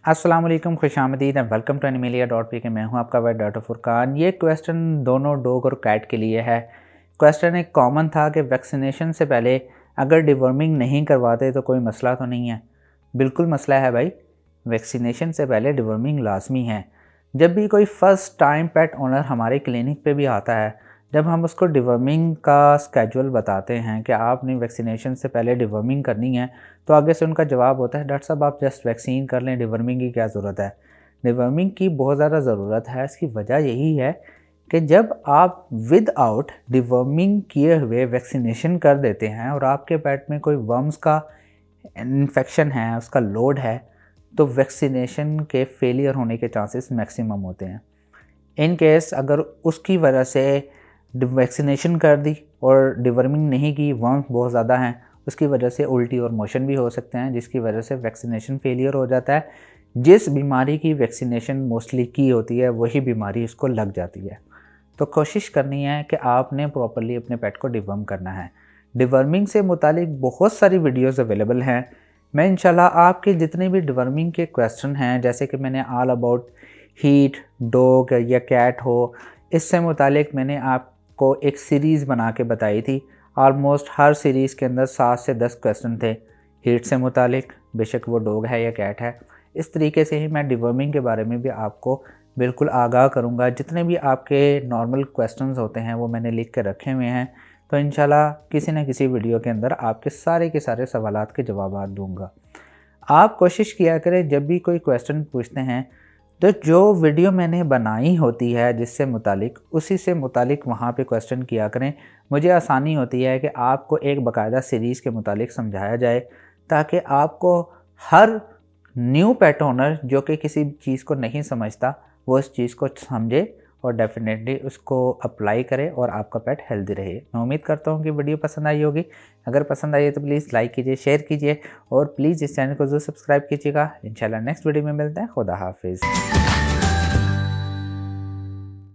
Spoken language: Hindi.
अस्सलाम वालेकुम, खुशामदीद एंड वेलकम टू animalia.pk। मैं हूं आपका भाई डॉक्टर फुरकान। ये क्वेश्चन दोनों डॉग और कैट के लिए है। क्वेश्चन एक कॉमन था कि वैक्सीनेशन से पहले अगर डिवर्मिंग नहीं करवाते तो कोई मसला तो नहीं है। बिल्कुल मसला है भाई, वैक्सीनेशन से पहले डिवर्मिंग लाजमी है। जब भी कोई फ़र्स्ट टाइम पेट ओनर हमारे क्लिनिक पे भी आता है, जब हम उसको डिवर्मिंग का स्केड्यूल बताते हैं कि आपने वैक्सीनेशन से पहले डिवर्मिंग करनी है, तो आगे से उनका जवाब होता है डॉक्टर साहब आप जस्ट वैक्सीन कर लें, डिवर्मिंग की क्या ज़रूरत है। डिवर्मिंग की बहुत ज़्यादा ज़रूरत है। इसकी वजह यही है कि जब आप विदाउट डिवर्मिंग किए हुए वैक्सीनेशन कर देते हैं और आपके पेट में कोई वर्म्स का इन्फेक्शन है, उसका लोड है, तो वैक्सीनेशन के फेलियर होने के चांसेस मैक्सिमम होते हैं। इन केस अगर उसकी वजह से वैक्सीनेशन कर दी और डिवर्मिंग नहीं की, वर्म्स बहुत ज़्यादा हैं, उसकी वजह से उल्टी और मोशन भी हो सकते हैं, जिसकी वजह से वैक्सीनेशन फेलियर हो जाता है। जिस बीमारी की वैक्सीनेशन मोस्टली की होती है वही बीमारी इसको लग जाती है। तो कोशिश करनी है कि आपने प्रॉपरली अपने पेट को डिवर्म करना है। डिवर्मिंग से मुतालिक बहुत सारी वीडियोस अवेलेबल हैं। मैं इंशाल्लाह आपके जितने भी डिवर्मिंग के क्वेश्चन हैं, जैसे कि मैंने ऑल अबाउट हीट, डॉग या कैट हो, इससे मुतालिक मैंने आपको एक सीरीज़ बना के बताई थी। ऑलमोस्ट हर सीरीज़ के अंदर 7 से 10 क्वेश्चन थे हीट से मुतालिक, बेशक वो डॉग है या कैट है। इस तरीके से ही मैं डिवर्मिंग के बारे में भी आपको बिल्कुल आगाह करूँगा। जितने भी आपके नॉर्मल क्वेश्चंस होते हैं वो मैंने लिख के रखे हुए हैं, तो इंशाल्लाह किसी न किसी वीडियो के अंदर आपके सारे के सारे सवालात के जवाब दूँगा। आप कोशिश किया करें जब भी कोई क्वेश्चन पूछते हैं तो जो वीडियो मैंने बनाई होती है जिससे मुतालिक, उसी से मुतालिक वहाँ पे क्वेश्चन किया करें। मुझे आसानी होती है कि आपको एक बाकायदा सीरीज़ के मुतालिक समझाया जाए, ताकि आपको हर न्यू पेट ओनर जो कि किसी चीज़ को नहीं समझता वो इस चीज़ को समझे और डेफिनेटली उसको अप्लाई करे और आपका पेट हेल्दी रहे। मैं उम्मीद करता हूँ कि वीडियो पसंद आई होगी। अगर पसंद आई है तो प्लीज़ लाइक कीजिए, शेयर कीजिए और प्लीज़ इस चैनल को ज़रूर सब्सक्राइब कीजिएगा। इंशाल्लाह नेक्स्ट वीडियो में मिलते हैं। खुदा हाफिज़।